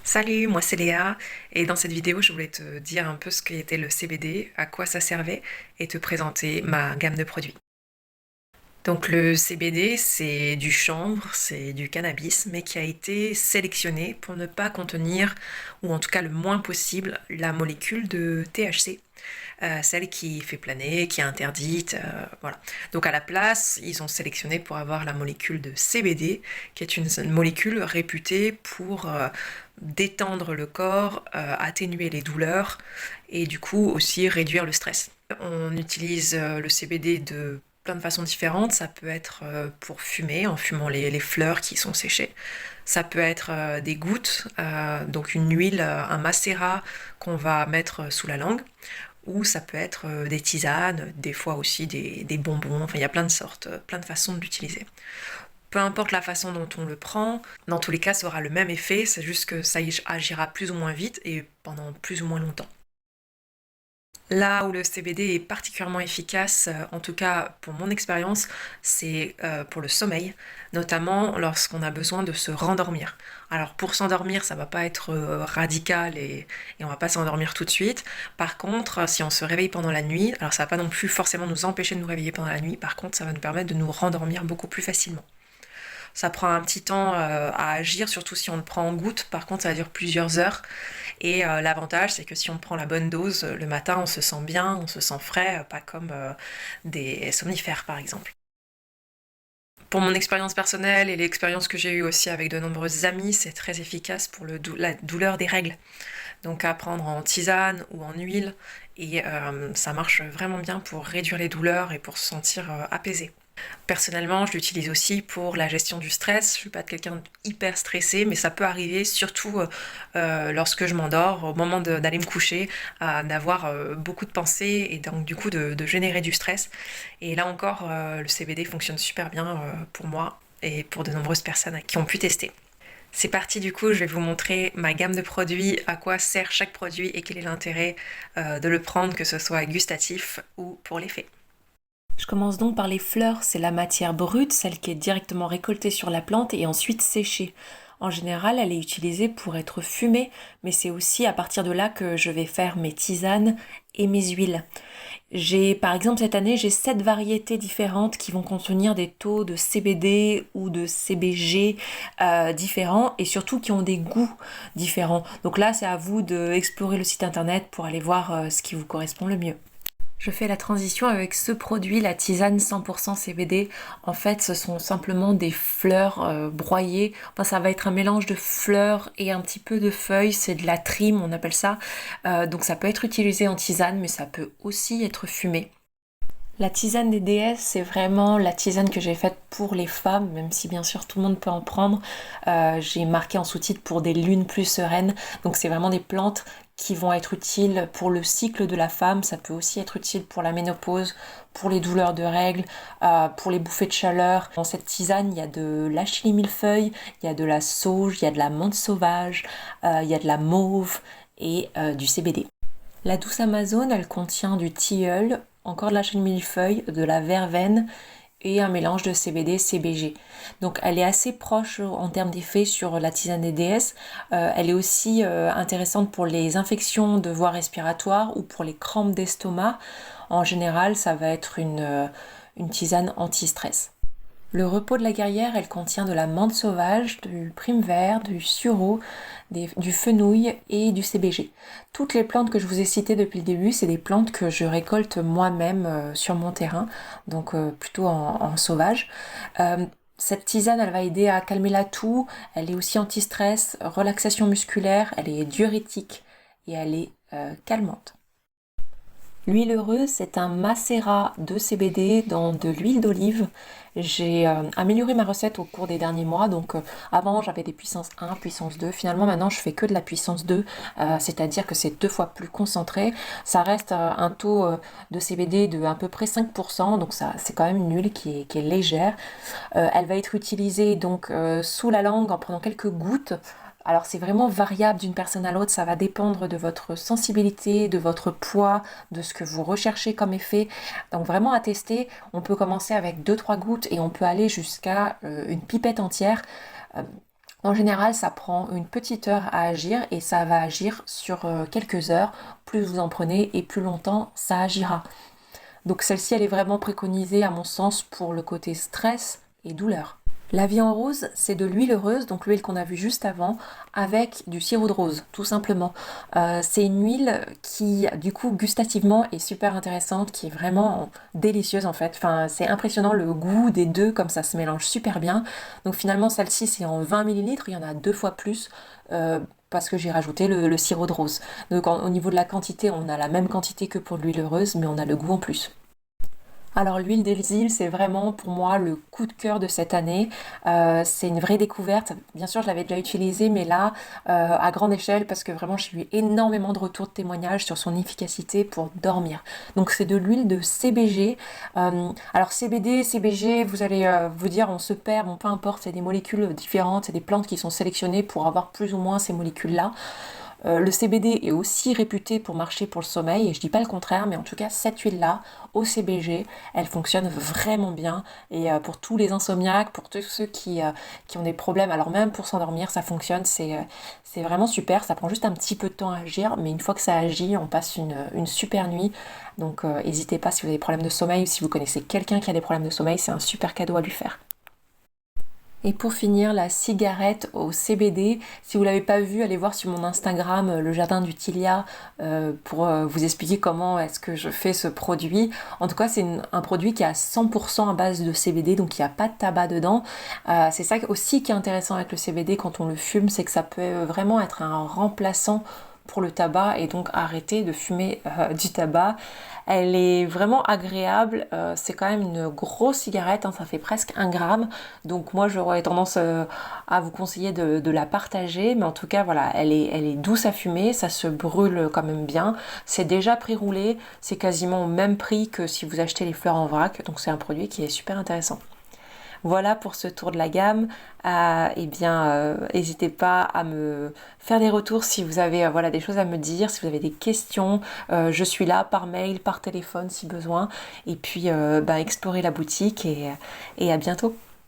Salut, moi c'est Léa et dans cette vidéo je voulais te dire un peu ce qu'était le CBD, à quoi ça servait et te présenter ma gamme de produits. Donc le CBD c'est du chanvre, c'est du cannabis mais qui a été sélectionné pour ne pas contenir, ou en tout cas le moins possible, la molécule de THC, celle qui fait planer, qui est interdite, voilà. Donc à la place, ils ont sélectionné pour avoir la molécule de CBD, qui est une molécule réputée pour détendre le corps, atténuer les douleurs et du coup aussi réduire le stress. On utilise le CBD de plein de façons différentes. Ça peut être pour fumer, en fumant les fleurs qui sont séchées. Ça peut être des gouttes, donc une huile, un macérat qu'on va mettre sous la langue, ou ça peut être des tisanes, des fois aussi des bonbons, enfin il y a plein de sortes, plein de façons de l'utiliser. Peu importe la façon dont on le prend, dans tous les cas ça aura le même effet, c'est juste que ça agira plus ou moins vite et pendant plus ou moins longtemps. Là où le CBD est particulièrement efficace, en tout cas pour mon expérience, c'est pour le sommeil, notamment lorsqu'on a besoin de se rendormir. Alors pour s'endormir, ça va pas être radical et on va pas s'endormir tout de suite. Par contre, si on se réveille pendant la nuit, alors ça va pas non plus forcément nous empêcher de nous réveiller pendant la nuit, par contre ça va nous permettre de nous rendormir beaucoup plus facilement. Ça prend un petit temps à agir, surtout si on le prend en gouttes. Par contre, ça dure plusieurs heures. Et l'avantage, c'est que si on prend la bonne dose, le matin, on se sent bien, on se sent frais, pas comme des somnifères, par exemple. Pour mon expérience personnelle et l'expérience que j'ai eue aussi avec de nombreuses amies, c'est très efficace pour la douleur des règles. Donc à prendre en tisane ou en huile. Et ça marche vraiment bien pour réduire les douleurs et pour se sentir apaisé. Personnellement, je l'utilise aussi pour la gestion du stress. Je suis pas quelqu'un hyper stressé, mais ça peut arriver, surtout lorsque je m'endors, au moment d'aller me coucher, d'avoir beaucoup de pensées et donc du coup de générer du stress. Et là encore, le CBD fonctionne super bien pour moi et pour de nombreuses personnes qui ont pu tester. C'est parti, du coup, je vais vous montrer ma gamme de produits, à quoi sert chaque produit et quel est l'intérêt de le prendre, que ce soit gustatif ou pour l'effet. Je commence donc par les fleurs, c'est la matière brute, celle qui est directement récoltée sur la plante et ensuite séchée. En général, elle est utilisée pour être fumée, mais c'est aussi à partir de là que je vais faire mes tisanes et mes huiles. Par exemple, cette année, j'ai 7 variétés différentes qui vont contenir des taux de CBD ou de CBG différents et surtout qui ont des goûts différents. Donc là, c'est à vous d'explorer le site internet pour aller voir ce qui vous correspond le mieux. Je fais la transition avec ce produit, la tisane 100% CBD. En fait, ce sont simplement des fleurs broyées. Enfin, ça va être un mélange de fleurs et un petit peu de feuilles. C'est de la thyme, on appelle ça. Donc ça peut être utilisé en tisane, mais ça peut aussi être fumé. La tisane des déesses, c'est vraiment la tisane que j'ai faite pour les femmes, même si bien sûr tout le monde peut en prendre. J'ai marqué en sous-titre pour des lunes plus sereines. Donc c'est vraiment des plantes qui vont être utiles pour le cycle de la femme. Ça peut aussi être utile pour la ménopause, pour les douleurs de règles, pour les bouffées de chaleur. Dans cette tisane, il y a de l'achilles millefeuille, il y a de la sauge, il y a de la menthe sauvage, il y a de la mauve et du CBD. La douce Amazone, elle contient du tilleul, encore de la chenille millefeuille, de la verveine et un mélange de CBD, CBG. Donc elle est assez proche en termes d'effet sur la tisane des déesses. Elle est aussi intéressante pour les infections de voies respiratoires ou pour les crampes d'estomac. En général, ça va être une tisane anti-stress. Le repos de la guerrière, elle contient de la menthe sauvage, du prime vert, du sureau, du fenouil et du CBG. Toutes les plantes que je vous ai citées depuis le début, c'est des plantes que je récolte moi-même sur mon terrain, donc plutôt en sauvage. Cette tisane, elle va aider à calmer la toux, elle est aussi anti-stress, relaxation musculaire, elle est diurétique et elle est calmante. L'huile heureuse, c'est un macérat de CBD dans de l'huile d'olive. J'ai amélioré ma recette au cours des derniers mois. Donc avant, j'avais des puissance 1, puissance 2. Finalement, maintenant, je fais que de la puissance 2, c'est-à-dire que c'est 2 fois plus concentré. Ça reste un taux de CBD de à peu près 5%, donc ça, c'est quand même une huile qui est légère. Elle va être utilisée donc sous la langue en prenant quelques gouttes. Alors c'est vraiment variable d'une personne à l'autre, ça va dépendre de votre sensibilité, de votre poids, de ce que vous recherchez comme effet. Donc vraiment à tester, on peut commencer avec 2-3 gouttes et on peut aller jusqu'à une pipette entière. Euh, En général, ça prend une petite heure à agir et ça va agir sur quelques heures. Plus vous en prenez et plus longtemps ça agira. Donc celle-ci, elle est vraiment préconisée à mon sens pour le côté stress et douleur. La vie en rose, c'est de l'huile heureuse, donc l'huile qu'on a vue juste avant, avec du sirop de rose, tout simplement. C'est une huile qui, du coup, gustativement est super intéressante, qui est vraiment délicieuse en fait. Enfin, c'est impressionnant le goût des deux, comme ça se mélange super bien. Donc finalement, celle-ci, c'est en 20 millilitres, il y en a deux fois plus. Parce que j'ai rajouté le sirop de rose. Donc au niveau de la quantité, on a la même quantité que pour l'huile heureuse, mais on a le goût en plus. Alors l'huile d'Elzil, c'est vraiment pour moi le coup de cœur de cette année. C'est une vraie découverte. Bien sûr, je l'avais déjà utilisée, mais là, à grande échelle, parce que vraiment, j'ai eu énormément de retours de témoignages sur son efficacité pour dormir. Donc c'est de l'huile de CBG. Alors CBD, CBG, vous allez vous dire, on se perd, bon peu importe, c'est des molécules différentes, c'est des plantes qui sont sélectionnées pour avoir plus ou moins ces molécules-là. Le CBD est aussi réputé pour marcher pour le sommeil, et je dis pas le contraire, mais en tout cas, cette huile-là, au CBG, elle fonctionne vraiment bien. Et pour tous les insomniaques, pour tous ceux qui ont des problèmes, alors même pour s'endormir, ça fonctionne, c'est vraiment super. Ça prend juste un petit peu de temps à agir, mais une fois que ça agit, on passe une super nuit. Donc n'hésitez pas si vous avez des problèmes de sommeil ou si vous connaissez quelqu'un qui a des problèmes de sommeil, c'est un super cadeau à lui faire. Et pour finir, la cigarette au CBD. Si vous ne l'avez pas vue, allez voir sur mon Instagram, le jardin du Tilia, pour vous expliquer comment est-ce que je fais ce produit. En tout cas, c'est un produit qui est à 100% à base de CBD, donc il n'y a pas de tabac dedans. C'est ça aussi qui est intéressant avec le CBD quand on le fume, c'est que ça peut vraiment être un remplaçant pour le tabac et donc arrêter de fumer du tabac. Elle est vraiment agréable, c'est quand même une grosse cigarette, hein, ça fait presque 1 gramme, donc moi j'aurais tendance à vous conseiller de la partager, mais en tout cas voilà, elle est douce à fumer, ça se brûle quand même bien, c'est déjà pré-roulé, c'est quasiment au même prix que si vous achetez les fleurs en vrac, donc c'est un produit qui est super intéressant. Voilà pour ce tour de la gamme. Eh bien, n'hésitez pas à me faire des retours si vous avez voilà, des choses à me dire, si vous avez des questions. Je suis là par mail, par téléphone si besoin. Et puis, explorer la boutique et à bientôt.